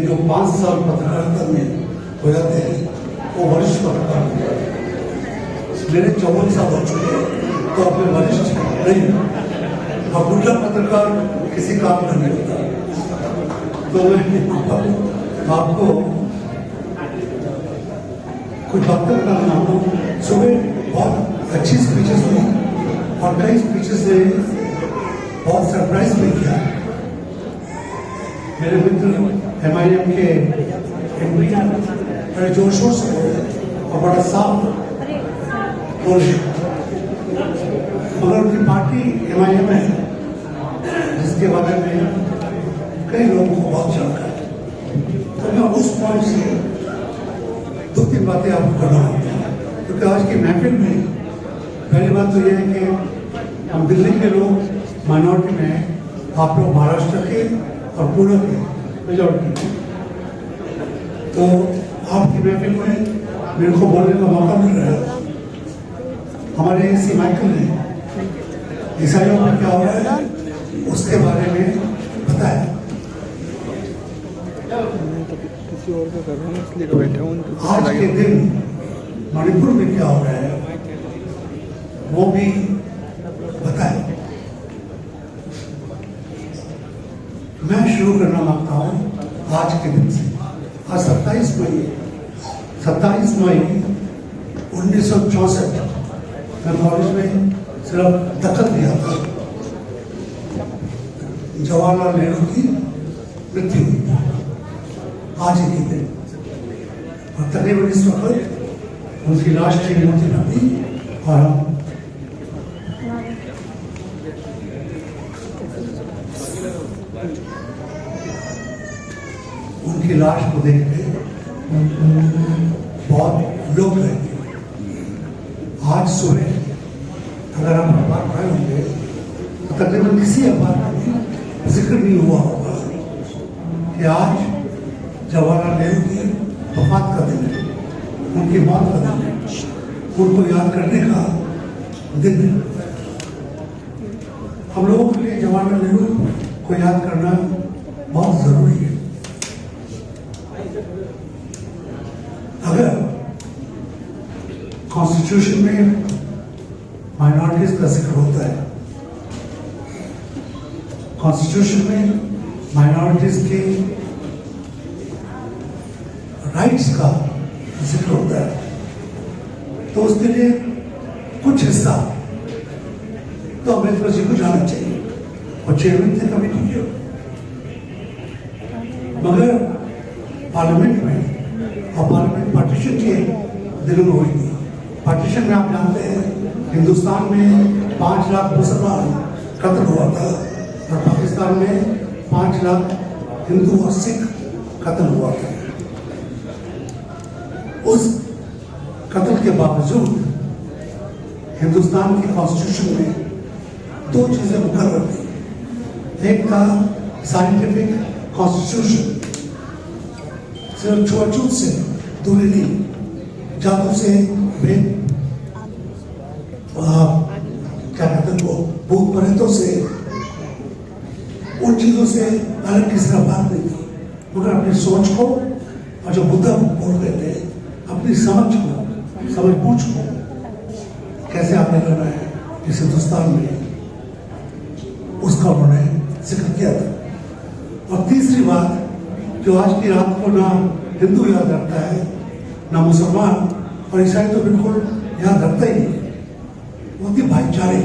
जो 5 साल पत्रकारिता में हो जाते हैं वो वरिष्ठ पत्रकार हो जाते हैं। मेरे 54 साल हो चुके हैं तो अपने वरिष्ठ नहीं, अब बुढ़ा पत्रकार किसी काम का नहीं होता। तो मैं आपको कुछ बातें बताना चाहता हूँ। सुबह बहुत अच्छी स्पीचेस हुई और कई स्पीचेस ने बहुत सरप्राइज भी किया। मेरे मित्र MIM के MP बड़े जोर शोर से बोले और बड़ा साफ बोले, मगर उनकी पार्टी MIM है जिसके बारे में कई लोगों को बहुत जानकारी है। तो मैं उस पॉइंट से 2-3 बातें आपको करना होती हैं, क्योंकि आज की महफिल में पहली बात तो यह है कि हम दिल्ली के लोग माइनॉरिटी में हैं, आप लोग महाराष्ट्र के और पुणे के मेजॉरिटी में। तो आपकी महफिल में मेरे को बोलने का मौका मिल रहा है। हमारे AC माइकल ने ईसाइयों में क्या हो रहा है उसके बारे में बताया। किसी और का कर रहा हूँ इसलिए तो बैठा हूँ। आज के दिन मणिपुर में क्या हो रहा है वो भी बताए। मैं शुरू करना मांगता हूँ आज के दिन से। आज 27 मई 1964 मैं कॉलेज में सिर्फ दखल दिया था, जवाहरलाल नेहरू की मृत्यु हुई आज ही के दिन। और तकरीबन इस वक्त उनकी राष्ट्रीय मूर्ति बनी और हम उनकी लाश को देखते बहुत लोग रहते। आज सुबह अगर आप अखबार पढ़े होंगे तो तकरीबन किसी अखबार में जिक्र नहीं हुआ होगा कि आज जवाहरलाल नेहरू की वफात का दिन है, उनकी मौत का दिन है, उनको याद करने का दिन है। हम लोगों के लिए जवाहरलाल नेहरू को याद करना बहुत जरूरी है। अगर कॉन्स्टिट्यूशन में माइनॉरिटीज का जिक्र होता है, कॉन्स्टिट्यूशन में माइनॉरिटीज के राइट्स का जिक्र होता है, तो उसके लिए कुछ हिस्सा तो अम्बेडकर जी को जाना चाहिए और चेयरमैन थे कमेटी के। मगर पार्लियामेंट में और पार्लियामेंट पार्टीशन के दिनों में हुई थी। पार्टीशन में आप जानते हैं हिंदुस्तान में 5 लाख मुसलमान कत्ल हुआ था और पाकिस्तान में 5 लाख हिंदू और सिख कत्ल हुआ था। उस कत्ल के बावजूद हिंदुस्तान की कॉन्स्टिट्यूशन में 2 चीजें मुकर्रर थी। एक था साइंटिफिक कॉन्स्टिट्यूशन, सिर्फ छुआछूत से दूरी नहीं, जादू से क्या कहते हैं वो भूत प्रेतों से उन चीजों से अलग किसी का बात नहीं थी, मगर अपनी सोच को और जो बुद्धा बोल रहे थे अपनी समझ को, समझ बूझ को कैसे आगे करना है इस हिंदुस्तान में, उसका उन्होंने जिक्र किया था। और तीसरी बात जो आज की रात को ना हिंदू याद रखता है ना मुसलमान और ईसाई तो बिल्कुल याद रखता ही नहीं, वो थी भाईचारे।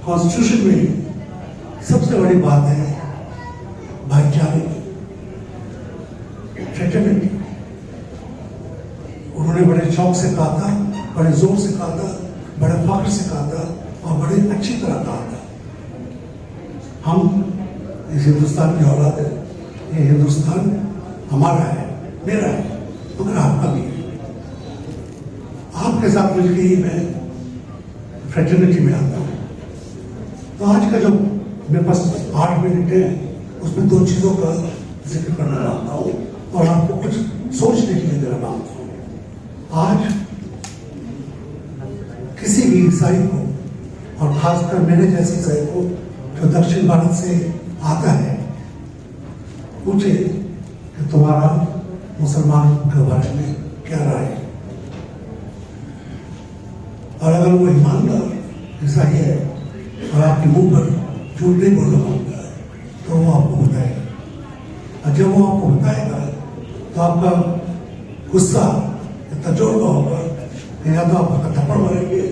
कॉन्स्टिट्यूशन में सबसे बड़ी बात है भाईचारे की, फ्रेटर्निटी। उन्होंने बड़े शौक से कहा था, बड़े जोर से कहा था, बड़े फख्र से कहा था और बड़े अच्छी तरह कहा था। हम इस हिंदुस्तान की औलाद है, ये हिंदुस्तान हमारा है, मेरा है, मगर आपका भी है। आपके साथ मिलकर ही मैं फ्रेटर्निटी में आता हूँ। तो आज का जो मेरे पास 8 मिनट है उसमें 2 चीजों का जिक्र करना चाहता हूँ और आपको कुछ सोचने के लिए देना चाहता हूँ। आज किसी भी ईसाई को और खासकर मेरे जैसे ईसाई को जो दक्षिण भारत से आता है पूछे कि तुम्हारा मुसलमान के बारे में क्या राय है, और अगर वो ईमानदार ईसाई है और आपके मुंह पर झूठ नहीं बोलना मांगता है तो वो आपको बताएगा, और जब वो आपको बताएगा तो आपका गुस्सा इतना जोर का होगा कि या तो आपका थप्पड़ मारेंगे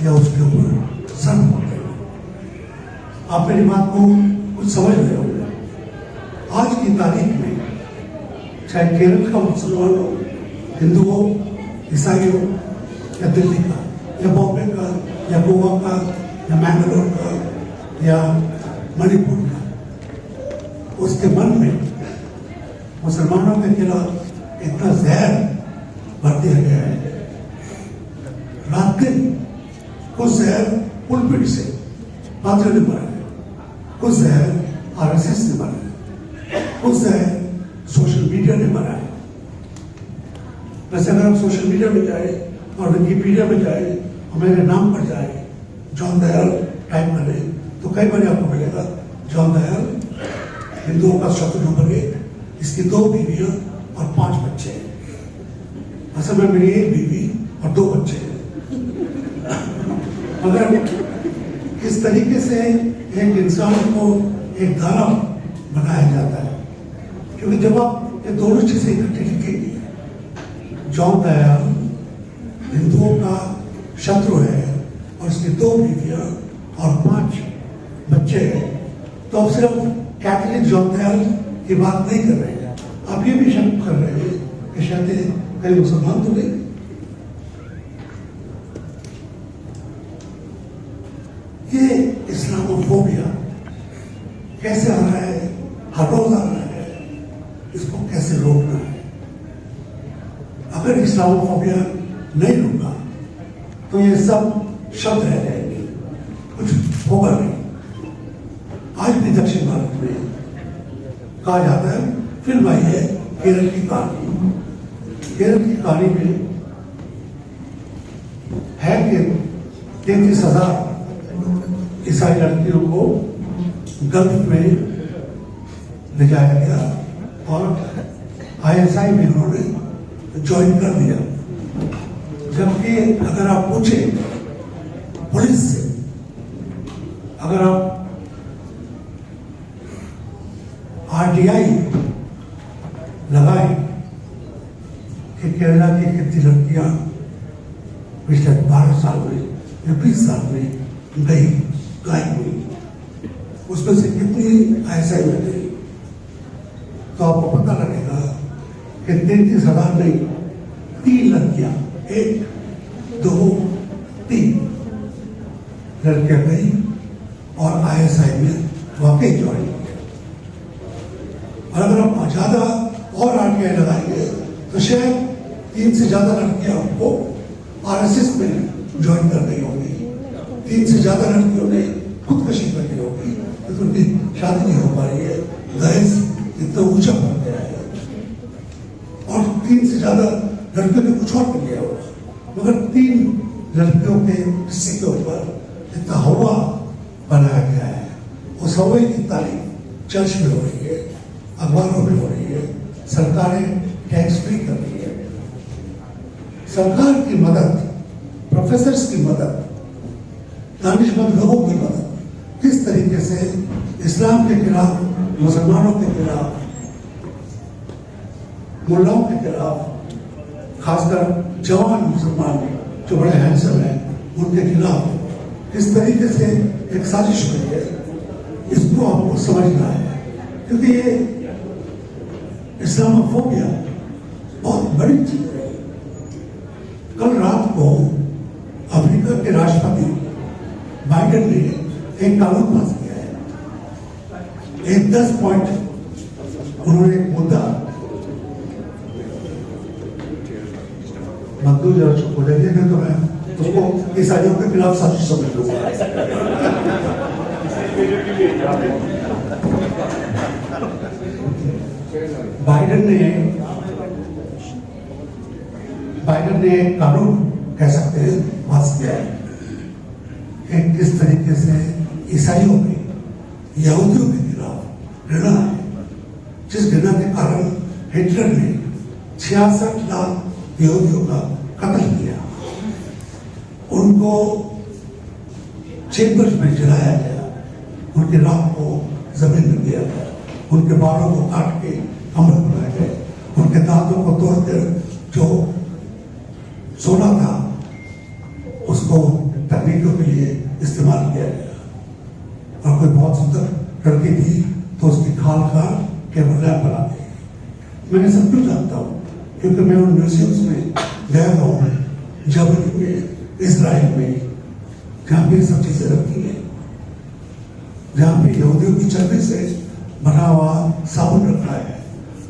या उसके ऊपर सर मारेंगे। आप मेरी बात को कुछ समझ रहे होंगे। आज की तारीख में चाहे केरल का मुसलमान हो, हिंदू हो, ईसाई हो, या दिल्ली का या बॉम्बे का या गोवा का या मैंगलोर का या मणिपुर का, उसके मन में मुसलमानों के खिलाफ इतना जहर भर दिया गया है। रात दिन कुछ जहर पुलपिट से पादरियों ने मारा है, कुछ जहर आरएसएस ने मारा है, कुछ जहर सोशल मीडिया ने मारा है। वैसे अगर आप सोशल मीडिया में जाए और विकिपीडिया में जाए और मेरे नाम पर जाए, जॉन दयाल टाइप करें, तो कई बार आपको मिलेगा जॉन दयाल हिंदुओं का शत्रु नंबर 1, इसकी 2 बीवियां और 5 बच्चे हैं। असल में मेरी 1 बीवी और 2 बच्चे हैं। मगर किस तरीके से एक इंसान को एक धारा बनाया जाता है, क्योंकि जब आप ये दोनों चीजें इकट्ठी लिखेंगे, जॉन दयाल हिंदुओं का शत्रु है और इसकी 2 बीवियां और 5 बच्चे हैं, तो अब सिर्फ कैथोलिक जॉन दयाल की बात नहीं कर रहे हैं, आप ये भी शक कर रहे हैं कि शायद कई मुसलमान तो नहीं। ये इस्लामोफोबिया कैसे आ रहा है, हर रोज आ रहा है, इसको कैसे रोकना है? अगर इस्लामोफोबिया नहीं रुका तो ये सब शब्द रह जाएंगे, कुछ होगा नहीं। आज भी दक्षिण भारत में कहा जाता है, फिल्म आई है केरल की कहानी। केरल की कहानी में है कि 33,000 ईसाई लड़कियों को गल्फ में ले जाया गया और आईएसआई में उन्होंने ज्वाइन कर दिया। जबकि अगर आप पूछें पुलिस से, अगर आप आरटीआई लगाए कि केरला की कितनी लड़कियां पिछले 12 साल में या 20 साल में गई गायब हुई, उसमें से कितनी आईएसआई में गई, तो आपको पता लगेगा कि 33,000 नहीं, 3 लड़कियां, 1, 2, 3 लड़कियां गई और आईएसआई में वाकई ज्वाइन किया। और अगर आप ज्यादा और आरटीआई लगाएंगे तो शायद 3 से ज्यादा लड़कियां आपको आरएसएस में ज्वाइन कर गई होगी, 3 से ज्यादा लड़कियों ने खुदकशी कर ली होगी, तो उनकी शादी नहीं हो पा रही है, दहेज इतना ऊंचा पड़ गया है, और 3 से ज्यादा लड़कियों ने कुछ और कर लिया होगा, मगर 3 लड़कियों के हिस्से के ऊपर इतना हवा बनाया गया है। उस हवा की तारीफ चर्च में हो रही है, अखबारों में हो रही है, सरकारें टैक्स फ्री कर रही है। सरकार की मदद, प्रोफेसर्स की मदद, दानिशमंद लोगों की मदद किस तरीके से इस्लाम के खिलाफ, मुसलमानों के खिलाफ, मुल्लाओं के खिलाफ, खासकर जवान मुसलमान जो बड़े हैंडसम हैं उनके खिलाफ किस तरीके से एक साजिश हुई है, इसको आपको समझना है। क्योंकि ये इस्लामोफोबिया बहुत बड़ी चीज है। कल रात को अमेरिका के राष्ट्रपति बाइडेन ने एक कानून पास किया है, एक 10 पॉइंट उन्होंने एक मुद्दा, मजदूर जरा चुप हो जाइए, तो मैं उसको ईसाइयों के खिलाफ साजिश समझ लूंगा। बाइडेन ने एक कानून कह सकते हैं पास किया है कि किस तरीके से ईसाइयों में, यहूदियों के खिलाफ घृणा है, जिस घृणा के कारण हिटलर ने 66 लाख यहूदियों का कत्ल किया, उनको चेम्बर्स में जलाया गया, उनके राख को जमीन में दिया गया, उनके बालों को काट के कमर बनाए गए, उनके दांतों को तोड़कर जो सोना था उसको तकनीकों के लिए इस्तेमाल किया गया। और कोई बहुत सुंदर लड़की थी तो उसकी खाल का केवल लैंप बना दी। मैंने सब कुछ जानता हूँ क्योंकि मैं उन म्यूजियम्स में गया हूँ, जर्मनी में, इजराइल में, जहाँ पे सब चीजें रखी है, जहाँ पे यहूदियों की चर्बी से बना हुआ साबुन रखा है,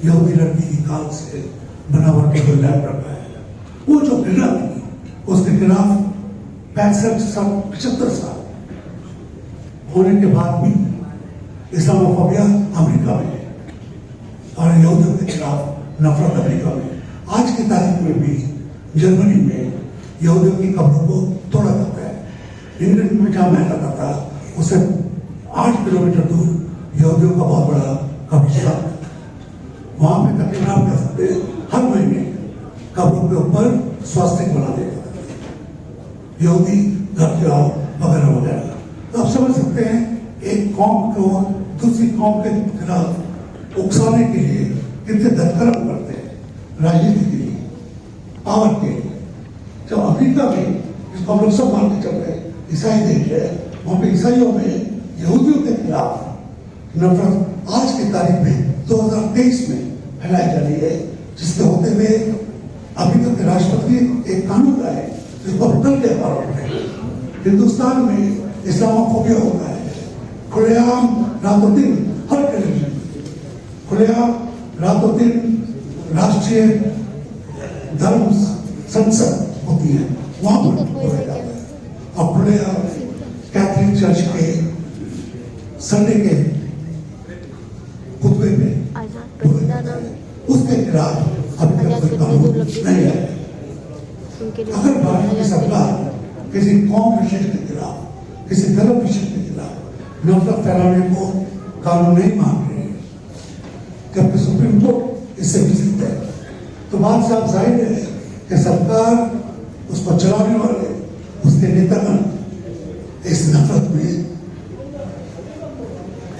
यहूदी लड़की की खाल से बना हुआ टेबल लैंप रखा है। वो जो घृणा थी उसके खिलाफ 65-75 साल होने के बाद भी इस्लामोफोबिया अमेरिका में है और यहूदियों के खिलाफ नफरत अमेरिका में। आज की तारीख में भी जर्मनी में यहूदियों की कब्रों को तोड़ा जाता है। इंग्लैंड में जहाँ मैं रहता था उससे 8 किलोमीटर दूर यहूदियों का बहुत बड़ा कब्रिस्तान है। वहां पे तकरीबन आप कह सकते हैं हर महीने कब्रों के ऊपर स्वास्तिक बना दिया जाता है, यहूदी घर के आओ वगैरह वगैरह। तो आप समझ सकते हैं एक कौम को दूसरी कौम के खिलाफ उकसाने के लिए कितने दत्कर्म करते हैं राजनीति के लिए, पावर के लिए। जब अमेरिका में जिसको हम लोग सब मान के चल रहे हैं ईसाई देश है, वहां पे ईसाइयों में यहूदियों के खिलाफ नफरत आज की तारीख में 2023 में फैलाई जा रही है, जिसके होते हुए अमेरिका के राष्ट्रपति एक कानून लाए जिसको कल के अखबार होते हैं। हिंदुस्तान में इस्लामोफोबिया होता है, खुलेआम रातों दिन हर टेलीविजन, खुलेआम रातों दिन राष्ट्रीय धर्म संसद होती है, वहां पर बोला जाता है। और खुलेआम कैथोलिक चर्च के संडे के खुतबे में उसके खिलाफ अभी तक कोई कानून नहीं है। अगर भारत की सरकार किसी कौम विशेष के खिलाफ, किसी धर्म विशेष के खिलाफ नफरत फैलाने को कानून नहीं मान रही है, जबकि सुप्रीम कोर्ट इससे विचलित है, तो बात साफ जाहिर है कि सरकार उसको चलाने वाले उसके नेतागण इस नफरत में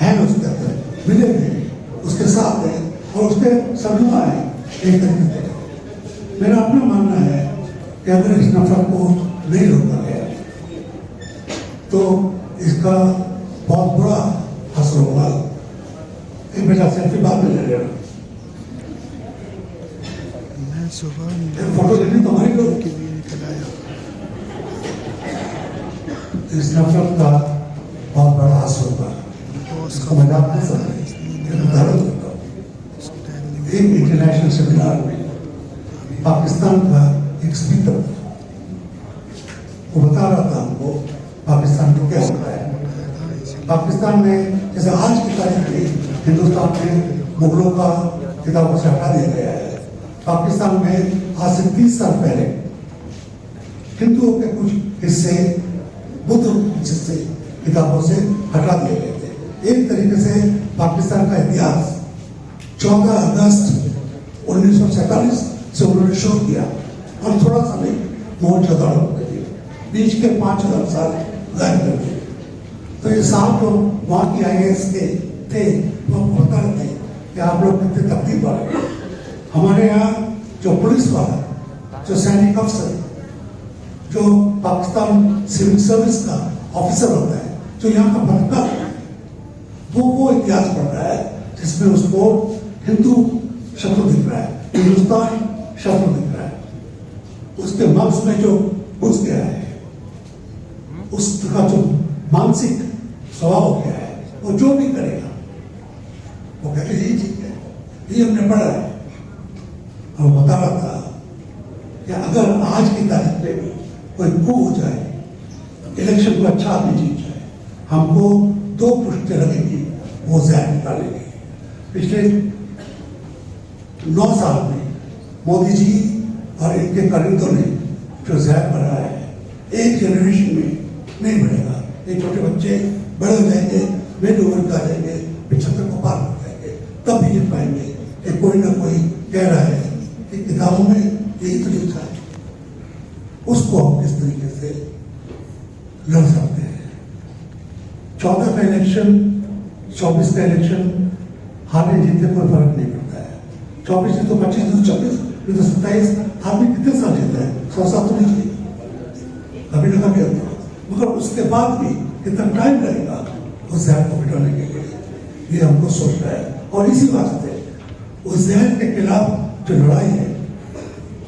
है, उसके अंदर मिले हुए उसके साथ है और उसके सरनुमा है एक तरीके से। मेरा अपना मानना है कि अगर इस नफरत को नहीं रोका गया तो इसका बहुत बुरा असर होगा। एक बेटा सेल्फी बाद में ले लेना, मैं सुबह फोटो लेनी तुम्हारी लोग के लिए निकल आया। इस नफरत का बहुत बड़ा असर होगा। इसका मजाक नहीं सकते, उदाहरण देता हूँ। एक इंटरनेशनल सेमिनार में पाकिस्तान का एक स्पीकर वो बता रहा था हमको पाकिस्तान में क्या होता है। पाकिस्तान में जैसे आज की तारीख में हिंदुस्तान में मुगलों का किताबों से हटा दिया गया है, पाकिस्तान में आज से 30 साल पहले हिंदुओं के कुछ हिस्से बुद्ध हिस्से किताबों से हटा दिए गए थे। एक तरीके से पाकिस्तान का इतिहास 14 अगस्त 1947 से उन्होंने शुरू किया और थोड़ा सा नहीं मोहनजोदड़ो को दिए, बीच के 5000 साल गायब कर दिए। तो ये साहब जो वहाँ की IAS के थे वो बता रहे थे कि आप लोग कितने तकलीफ वाले। हमारे यहाँ जो पुलिस वाला, जो सैनिक अफसर, जो पाकिस्तान सिविल सर्विस का ऑफिसर होता है, जो यहाँ का बनता है, वो इतिहास पढ़ रहा है जिसमें उसको हिंदू शब्द दिख रहा है, हिंदुस्तान शब्द दिख रहा है, उसके मग्ज में जो घुस गया है, उसका जो मानसिक स्वभाव क्या है, वो जो भी करेगा वो कहते यही ठीक है, ये हमने पढ़ा है। और बता रहा था कि अगर आज की तारीख में भी कोई खो हो जाए, इलेक्शन को अच्छा आदमी जीत जाए, हमको 2 पुष्टें लगेगी, वो जहर निकालेंगे। पिछले 9 साल में मोदी जी और इनके कारिंदों ने जो जहर भरा है, एक जनरेशन में नहीं बढ़ेगा। ये छोटे बच्चे बड़े हो जाएंगे, मेरे उम्र का जाएंगे, 75 को पार हो जाएंगे, तब भी लिख पाएंगे कि कोई ना कोई कह रहा है कि किताबों में यही तो लिखा है। उसको हम किस तरीके से लड़ सकते हैं। 14 का इलेक्शन, 24 का इलेक्शन हारने जीतने कोई फर्क नहीं पड़ता है। 24 नहीं तो 25 नहीं तो 26 नहीं तो 27 आदमी कितने साल जीता है? 100 साल तो नहीं जीते कभी ना कभी होता, मगर उसके बाद भी कितना टाइम लगेगा उस जहर को मिटाने के लिए, ये हमको सोचना है। और इसी वास्ते उस जहर के खिलाफ जो लड़ाई है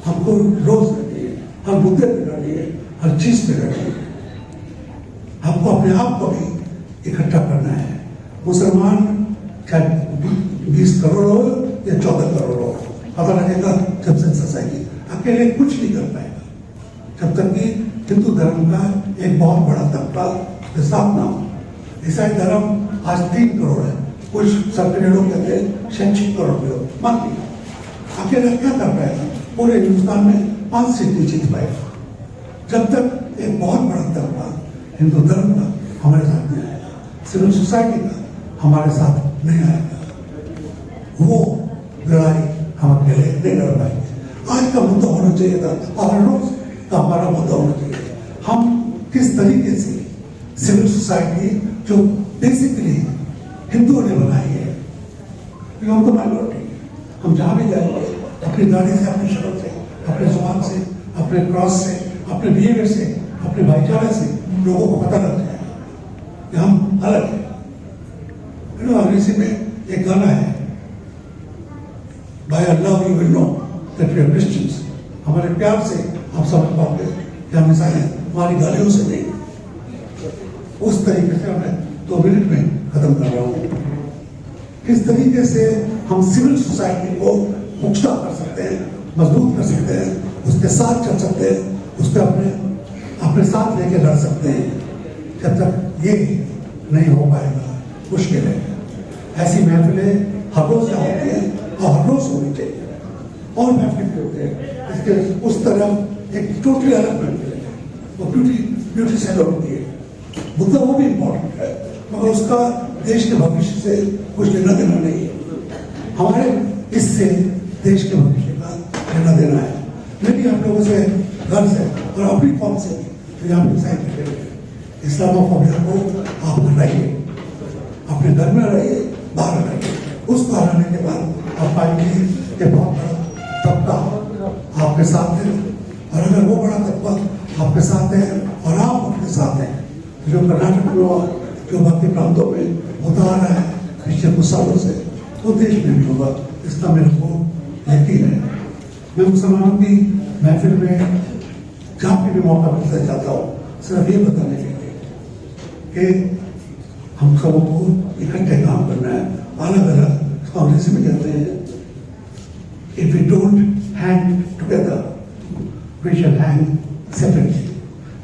हमको रोज लड़नी है, हर मुद्दे पे लड़नी है, हर चीज पे लड़नी है। हमको अपने आप को भी इकट्ठा करना है। मुसलमान चाहे 20 करोड़ हो या 14 करोड़ हो, पता लगेगा जब सेंसस आएगी। अकेले कुछ नहीं कर पाएगा जब तक कि हिंदू धर्म का एक बहुत बड़ा तबका साफ ना हो। ईसाई धर्म आज 3 करोड़ है, कुछ सरकारी लोग कहते हैं 6 करोड़ लोग, मान लिया अकेला क्या कर पाएगा? पूरे हिंदुस्तान में 5 सीट नहीं जीत पाएगा जब तक एक बहुत बड़ा तबका हिंदू धर्म का हमारे साथ नहीं आएगा, सिविल सोसाइटी का हमारे साथ नहीं आएगा। वो लड़ाई हम अकेले नहीं लड़ पाएंगे। आज का मुद्दा होना चाहिए था और रोज का हमारा मुद्दा होना चाहिए, हम किस तरीके से सिविल सोसाइटी जो बेसिकली हिंदुओं ने बनाई है, हम तो माइनॉरिटी, हम जहां भी जाएंगे अपनी गाड़ी से, अपनी शक्ल से, अपने जुबान से, अपने क्रॉस से, अपने बिहेवियर से, अपने भाईचारे से लोगों को पता लग जाएगा कि हम अलग हैं। अंग्रेजी में एक गाना है, By our love you will know that we are Christians। हमारे प्यार से आप समझ पाओगे कि हम ईसाई हैं, हमारी गालियों से नहीं। उस तरीके से मैं 2 मिनट में खत्म कर रहा हूँ। किस तरीके से हम सिविल सोसाइटी को पुख्ता कर सकते हैं, मजबूत कर सकते हैं, उसके साथ चल सकते हैं, उसके अपने साथ लेके लड़ सकते हैं। जब तक ये नहीं हो पाएगा मुश्किल है। ऐसी महफिलें हर रोज होती है और हर रोज होनी चाहिए। और महफिल होते हैं इसके उस तरफ एक टोटली अलग महफिल है, वो ब्यूटी सैलून होती है, मुद्दा वो भी इम्पोर्टेंट है, मगर उसका देश के भविष्य से कुछ लेना देना नहीं है। हमारे इससे देश के भविष्य का लेना देना है। मेरी आप लोगों से घर से और अपनी कौम से तो यहाँ पे साइन करेंगे, इस्लामोफोबिया को आप हटाइए, अपने घर में रहिए, बाहर रहिए। उसको हराने के बाद आप पाएंगे कि बहुत बड़ा तबका आपके साथ है, और अगर वो बड़ा तबका आपके साथ है और आप अपने साथ हैं, जो कर्नाटक में हुआ, जो बाकी प्रांतों में होता आ रहा है पिछले कुछ सालों से, तो देश में भी होगा, इसका मेरे को यकीन है। मैं मुसलमानों की महफिल में जहाँ पे भी मौका मिलता चाहता हूँ सिर्फ ये बताने के लिए कि हम सबों को इकट्ठे काम करना है, अलग अलग। अंग्रेजी में कहते हैं if we don't hang together we shall hang separately,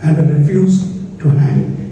and I refuse to hang